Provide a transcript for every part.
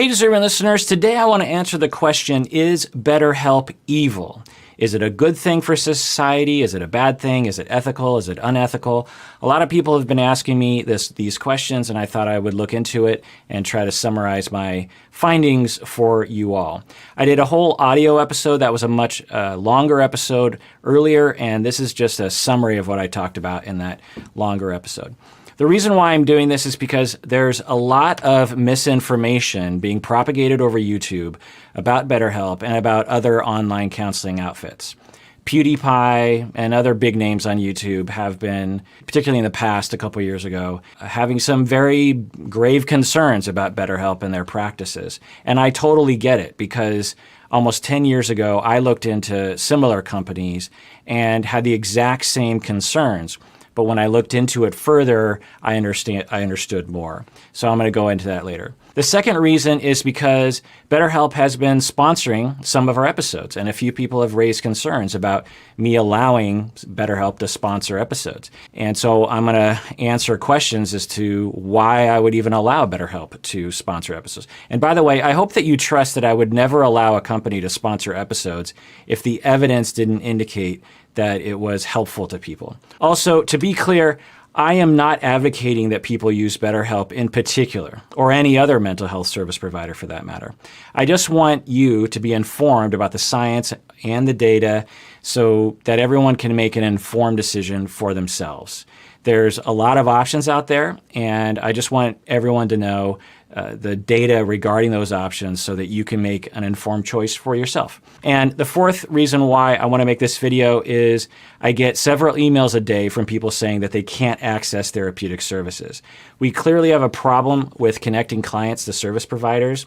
Hey, deserving listeners, today I want to answer the question, is BetterHelp evil? Is it a good thing for society? Is it a bad thing? Is it ethical? Is it unethical? A lot of people have been asking me these questions, and I thought I would look into it and try to summarize my findings for you all. I did a whole audio episode that was a much longer episode earlier, and this is just a summary of what I talked about in that longer episode. The reason why I'm doing this is because there's a lot of misinformation being propagated over YouTube about BetterHelp and about other online counseling outfits. PewDiePie and other big names on YouTube have been, particularly in the past, a couple years ago, having some very grave concerns about BetterHelp and their practices. And I totally get it, because almost 10 years ago, I looked into similar companies and had the exact same concerns. But when I looked into it further, I understood more. So I'm going to go into that later. The second reason is because BetterHelp has been sponsoring some of our episodes, and a few people have raised concerns about me allowing BetterHelp to sponsor episodes. And so I'm going to answer questions as to why I would even allow BetterHelp to sponsor episodes. And by the way, I hope that you trust that I would never allow a company to sponsor episodes if the evidence didn't indicate that it was helpful to people. Also, to be clear, I am not advocating that people use BetterHelp in particular, or any other mental health service provider for that matter. I just want you to be informed about the science and the data so that everyone can make an informed decision for themselves. There's a lot of options out there, and I just want everyone to know the data regarding those options so that you can make an informed choice for yourself. And the fourth reason why I want to make this video is I get several emails a day from people saying that they can't access therapeutic services. We clearly have a problem with connecting clients to service providers.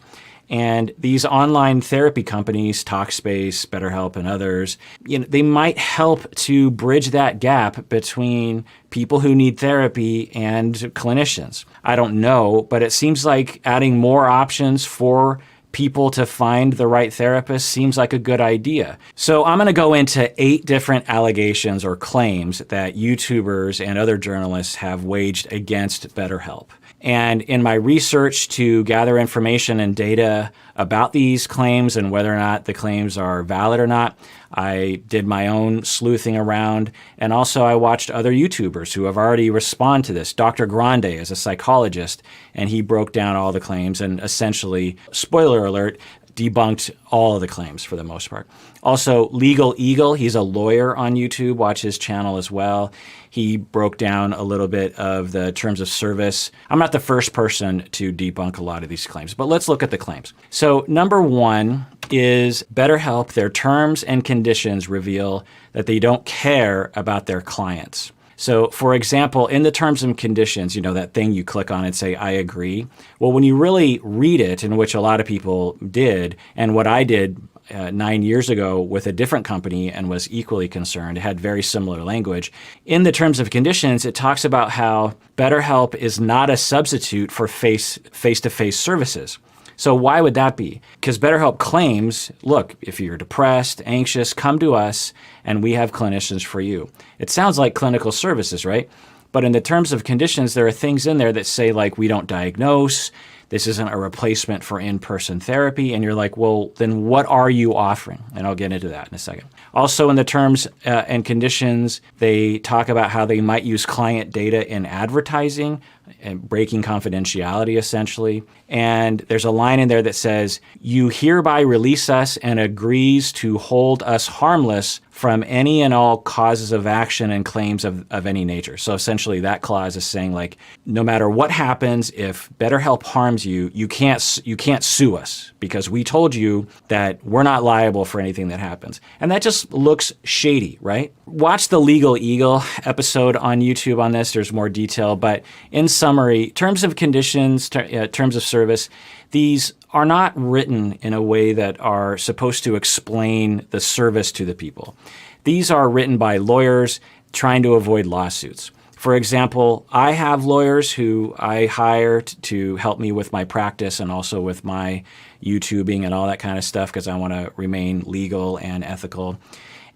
And these online therapy companies, Talkspace, BetterHelp, and others, they might help to bridge that gap between people who need therapy and clinicians. I don't know, but it seems like adding more options for people to find the right therapist seems like a good idea. So I'm going to go into 8 different allegations or claims that YouTubers and other journalists have waged against BetterHelp. And in my research to gather information and data about these claims and whether or not the claims are valid or not, I did my own sleuthing around, and also I watched other YouTubers who have already responded to this. Dr. Grande is a psychologist, and he broke down all the claims and essentially, spoiler alert, debunked all of the claims for the most part. Also, Legal Eagle, he's a lawyer on YouTube. Watch his channel as well. He broke down a little bit of the terms of service. I'm not the first person to debunk a lot of these claims, but let's look at the claims. So number 1 is BetterHelp, their terms and conditions reveal that they don't care about their clients. So, for example, in the terms and conditions, that thing you click on and say, I agree. Well, when you really read it, in which a lot of people did, and what I did 9 years ago with a different company and was equally concerned, it had very similar language. In the terms of conditions, it talks about how BetterHelp is not a substitute for face-to-face services. So why would that be? Because BetterHelp claims, look, if you're depressed, anxious, come to us and we have clinicians for you. It sounds like clinical services, right? But in the terms of conditions, there are things in there that say, like, we don't diagnose, this isn't a replacement for in-person therapy. And you're like, well, then what are you offering? And I'll get into that in a second. Also, in the terms and conditions, they talk about how they might use client data in advertising and breaking confidentiality, essentially. And there's a line in there that says, you hereby release us and agrees to hold us harmless from any and all causes of action and claims of any nature. So essentially that clause is saying, like, no matter what happens, if BetterHelp harms you, you can't sue us because we told you that we're not liable for anything that happens. And that just looks shady, right? Watch the Legal Eagle episode on YouTube on this. There's more detail. But in summary, terms of conditions, terms of service, these are not written in a way that are supposed to explain the service to the people. These are written by lawyers trying to avoid lawsuits. For example, I have lawyers who I hire to help me with my practice and also with my YouTubing and all that kind of stuff because I want to remain legal and ethical.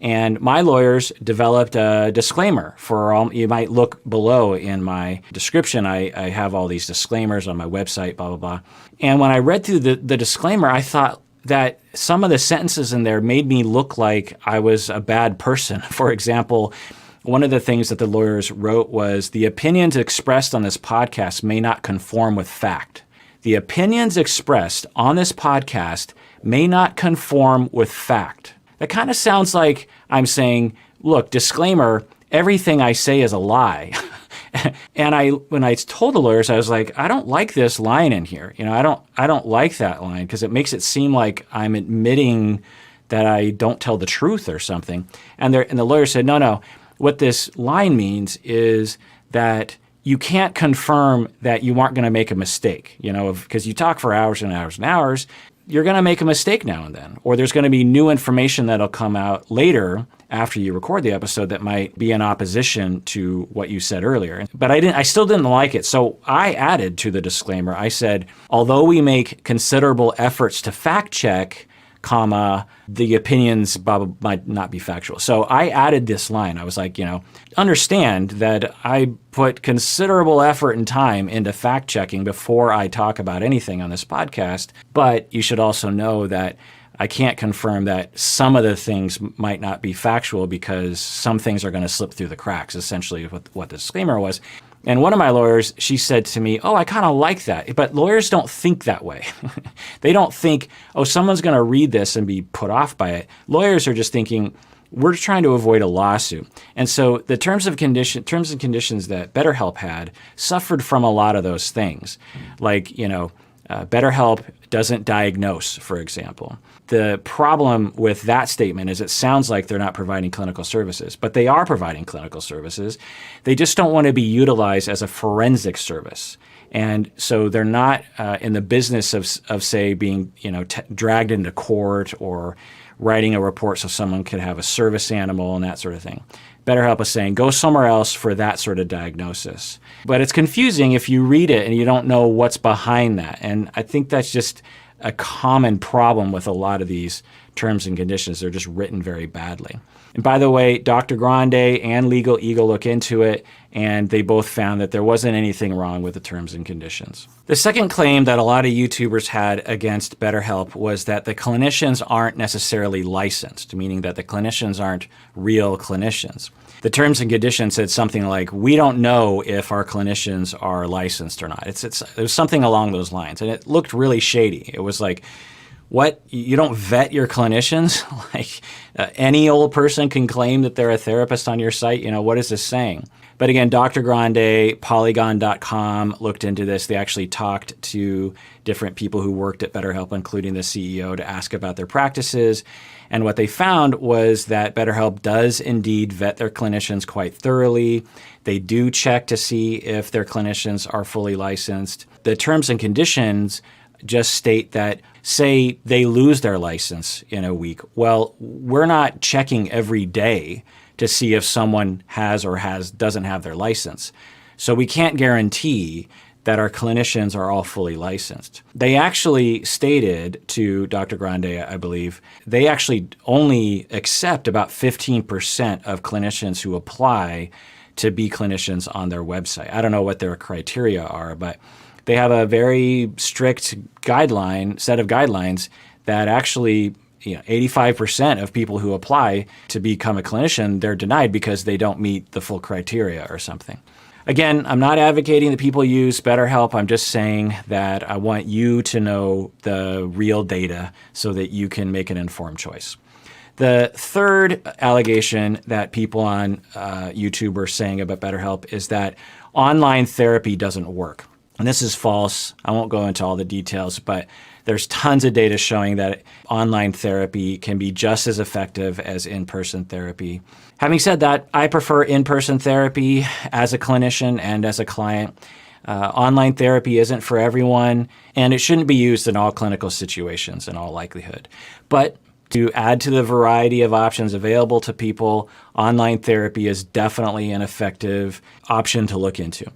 And my lawyers developed a disclaimer for all. You might look below in my description. I have all these disclaimers on my website, blah, blah, blah. And when I read through the disclaimer, I thought that some of the sentences in there made me look like I was a bad person. For example, one of the things that the lawyers wrote was, the opinions expressed on this podcast may not conform with fact. The opinions expressed on this podcast may not conform with fact. That kind of sounds like I'm saying, look, disclaimer, everything I say is a lie. And when I told the lawyers, I was like, I don't like this line in here. I don't like that line because it makes it seem like I'm admitting that I don't tell the truth or something. And the lawyer said, no. What this line means is that you can't confirm that you aren't going to make a mistake, because you talk for hours and hours and hours. You're going to make a mistake now and then, or there's going to be new information that'll come out later after you record the episode that might be in opposition to what you said earlier. But I still didn't like it. So I added to the disclaimer, I said, although we make considerable efforts to fact check, the opinions might not be factual. So I added this line. I was like, understand that I put considerable effort and time into fact checking before I talk about anything on this podcast, but you should also know that I can't confirm that some of the things might not be factual because some things are going to slip through the cracks, essentially what the disclaimer was. And one of my lawyers, she said to me, I kind of like that. But lawyers don't think that way. They don't think, someone's going to read this and be put off by it. Lawyers are just thinking, we're trying to avoid a lawsuit. And so the terms and conditions that BetterHelp had suffered from a lot of those things. Like, BetterHelp doesn't diagnose, for example. The problem with that statement is it sounds like they're not providing clinical services, but they are providing clinical services. They just don't want to be utilized as a forensic service. And so they're not in the business of say, being dragged into court or writing a report so someone could have a service animal and that sort of thing. BetterHelp is saying, go somewhere else for that sort of diagnosis. But it's confusing if you read it and you don't know what's behind that. And I think that's just a common problem with a lot of these terms and conditions. They're just written very badly. And by the way, Dr. Grande and Legal Eagle look into it, and they both found that there wasn't anything wrong with the terms and conditions. The second claim that a lot of YouTubers had against BetterHelp was that the clinicians aren't necessarily licensed, meaning that the clinicians aren't real clinicians. The terms and conditions said something like, we don't know if our clinicians are licensed or not. It was something along those lines, and it looked really shady. It was like, what? You don't vet your clinicians? Any old person can claim that they're a therapist on your site? What is this saying? But again, Dr. Grande, Polygon.com looked into this. They actually talked to different people who worked at BetterHelp, including the CEO, to ask about their practices. And what they found was that BetterHelp does indeed vet their clinicians quite thoroughly. They do check to see if their clinicians are fully licensed. The terms and conditions just state that, say they lose their license in a week. Well, we're not checking every day to see if someone has or doesn't have their license. So we can't guarantee that our clinicians are all fully licensed. They actually stated to Dr. Grande, I believe, they actually only accept about 15% of clinicians who apply to be clinicians on their website. I don't know what their criteria are, but they have a very strict set of guidelines that actually 85% of people who apply to become a clinician, they're denied because they don't meet the full criteria or something. Again, I'm not advocating that people use BetterHelp. I'm just saying that I want you to know the real data so that you can make an informed choice. The third allegation that people on YouTube are saying about BetterHelp is that online therapy doesn't work. And this is false. I won't go into all the details, but there's tons of data showing that online therapy can be just as effective as in-person therapy. Having said that, I prefer in-person therapy as a clinician and as a client. Online therapy isn't for everyone, and it shouldn't be used in all clinical situations in all likelihood. But to add to the variety of options available to people, online therapy is definitely an effective option to look into.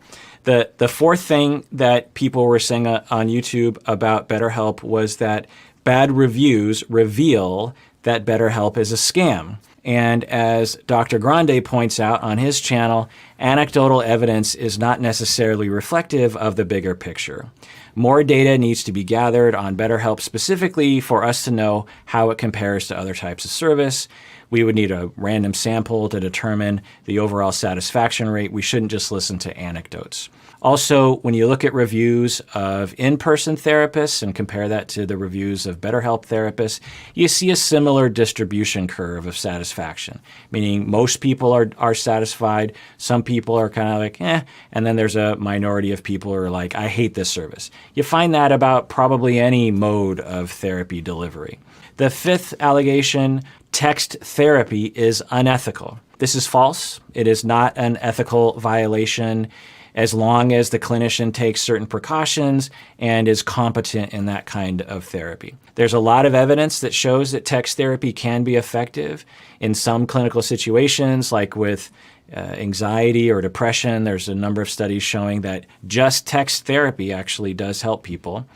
The fourth thing that people were saying on YouTube about BetterHelp was that bad reviews reveal that BetterHelp is a scam. And as Dr. Grande points out on his channel, anecdotal evidence is not necessarily reflective of the bigger picture. More data needs to be gathered on BetterHelp specifically for us to know how it compares to other types of service. We would need a random sample to determine the overall satisfaction rate. We shouldn't just listen to anecdotes. Also, when you look at reviews of in-person therapists and compare that to the reviews of BetterHelp therapists, you see a similar distribution curve of satisfaction, meaning most people are satisfied, some people are kind of like, and then there's a minority of people who are like, I hate this service. You find that about probably any mode of therapy delivery. The fifth allegation, text therapy is unethical. This is false. It is not an ethical violation as long as the clinician takes certain precautions and is competent in that kind of therapy. There's a lot of evidence that shows that text therapy can be effective in some clinical situations, like with anxiety or depression. There's a number of studies showing that just text therapy actually does help people,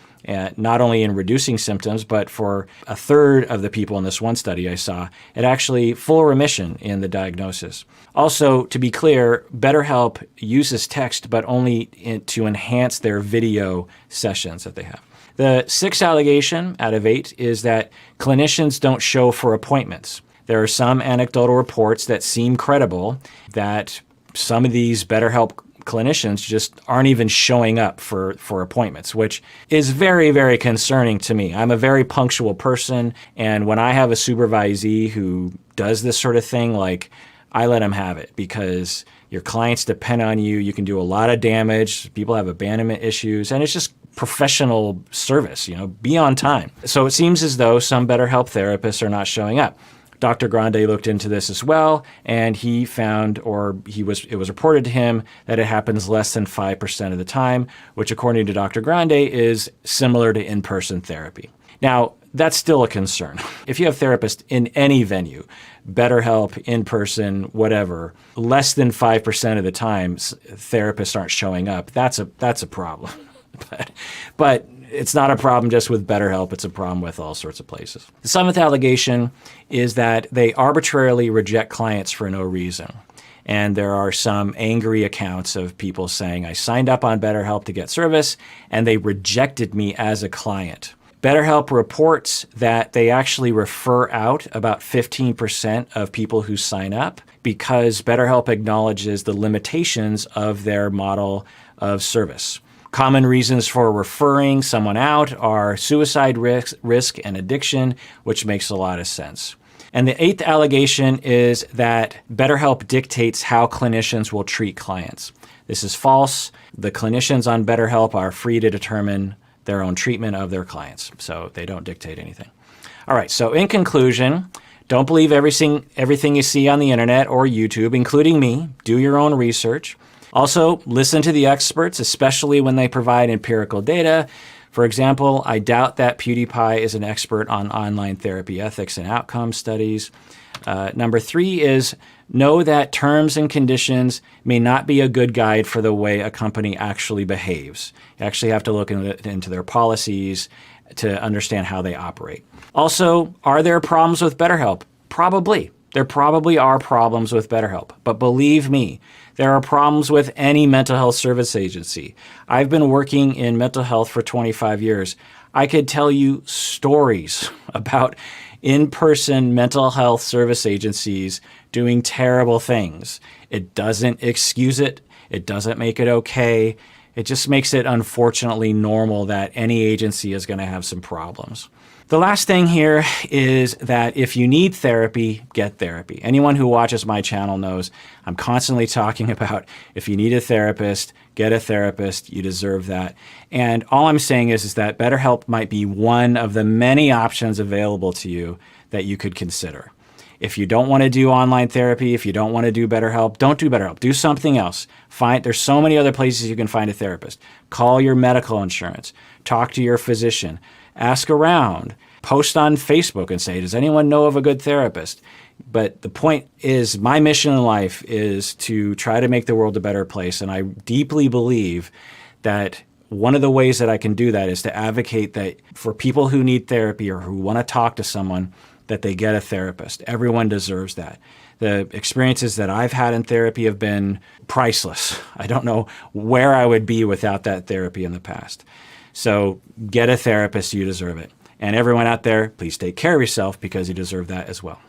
not only in reducing symptoms, but for a third of the people in this one study I saw, it actually full remission in the diagnosis. Also, to be clear, BetterHelp uses text, but only to enhance their video sessions that they have. The sixth allegation out of 8 is that clinicians don't show for appointments. There are some anecdotal reports that seem credible that some of these BetterHelp clinicians just aren't even showing up for appointments, which is very, very concerning to me. I'm a very punctual person, and when I have a supervisee who does this sort of thing, like, I let them have it because your clients depend on you. You can do a lot of damage. People have abandonment issues, and it's just professional service, be on time. So it seems as though some BetterHelp therapists are not showing up. Dr. Grande looked into this as well, and he found, it was reported to him that it happens less than 5% of the time, which according to Dr. Grande is similar to in-person therapy. Now, that's still a concern. If you have therapists in any venue, BetterHelp, in-person, whatever, less than 5% of the time therapists aren't showing up, that's a problem. But it's not a problem just with BetterHelp. It's a problem with all sorts of places. The seventh allegation is that they arbitrarily reject clients for no reason. And there are some angry accounts of people saying, I signed up on BetterHelp to get service, and they rejected me as a client. BetterHelp reports that they actually refer out about 15% of people who sign up because BetterHelp acknowledges the limitations of their model of service. Common reasons for referring someone out are suicide risk and addiction, which makes a lot of sense. And the eighth allegation is that BetterHelp dictates how clinicians will treat clients. This is false. The clinicians on BetterHelp are free to determine their own treatment of their clients, so they don't dictate anything. All right, so in conclusion, don't believe everything you see on the internet or YouTube, including me. Do your own research. Also, listen to the experts, especially when they provide empirical data. For example, I doubt that PewDiePie is an expert on online therapy ethics and outcome studies. Number 3 is know that terms and conditions may not be a good guide for the way a company actually behaves. You actually have to look into their policies to understand how they operate. Also, are there problems with BetterHelp? Probably. There probably are problems with BetterHelp, but believe me, there are problems with any mental health service agency. I've been working in mental health for 25 years. I could tell you stories about in-person mental health service agencies doing terrible things. It doesn't excuse it. It doesn't make it okay. It just makes it unfortunately normal that any agency is going to have some problems. The last thing here is that if you need therapy, get therapy. Anyone who watches my channel knows I'm constantly talking about if you need a therapist, get a therapist. You deserve that. And all I'm saying is that BetterHelp might be one of the many options available to you that you could consider. If you don't want to do online therapy, if you don't want to do BetterHelp, don't do BetterHelp. Do something else. There's so many other places you can find a therapist. Call your medical insurance. Talk to your physician. Ask around. Post on Facebook and say, does anyone know of a good therapist? But the point is, my mission in life is to try to make the world a better place. And I deeply believe that one of the ways that I can do that is to advocate that for people who need therapy or who want to talk to someone, that they get a therapist. Everyone deserves that. The experiences that I've had in therapy have been priceless. I don't know where I would be without that therapy in the past. So get a therapist. You deserve it. And everyone out there, please take care of yourself because you deserve that as well.